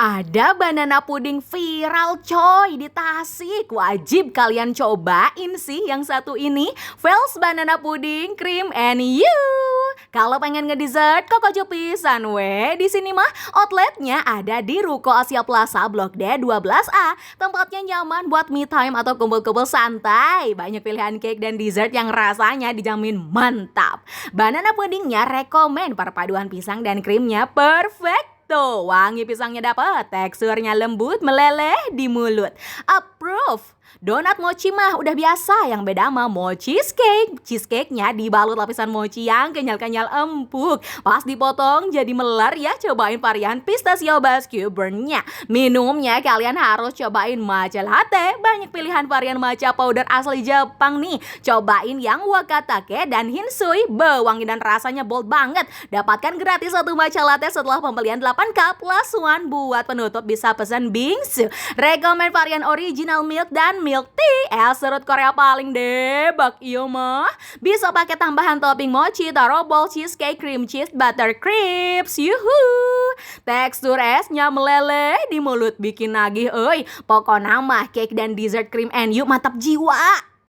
Ada banana puding viral coy di Tasik. Wajib kalian cobain sih yang satu ini. Vels banana pudding cream and you. Kalau pengen ngedessert, koko pisan we. Di sini mah outletnya ada di Ruko Asia Plaza Blok D 12A. Tempatnya nyaman buat me time atau kumpul-kumpul santai. Banyak pilihan cake dan dessert yang rasanya dijamin mantap. Banana pudingnya rekomen, perpaduan pisang dan krimnya perfect. Tuh, wangi pisangnya dapet, teksturnya lembut, meleleh di mulut. Approve. Donat mochi mah udah biasa, yang beda mah mochi cheesecake. Cheesecake-nya dibalut lapisan mochi yang kenyal-kenyal empuk. Pas dipotong jadi melar ya, cobain varian pistachio basque burn-nya. Minumnya kalian harus cobain matcha latte. Banyak pilihan varian matcha powder asli Jepang nih. Cobain yang wakatake dan hinsui, wangi dan rasanya bold banget. Dapatkan gratis satu matcha latte setelah pembelian 8 cup plus one. Buat penutup bisa pesan bingsu. Rekomen varian original milk dan milk tea. Serut Korea paling debak iyo mah. Bisa pakai tambahan topping mochi, taro ball, cheesecake, cream cheese, butter crepes. Yuhu. Tekstur esnya meleleh di mulut bikin nagih euy. Pokoknya mah cake dan dessert cream and you mantap jiwa.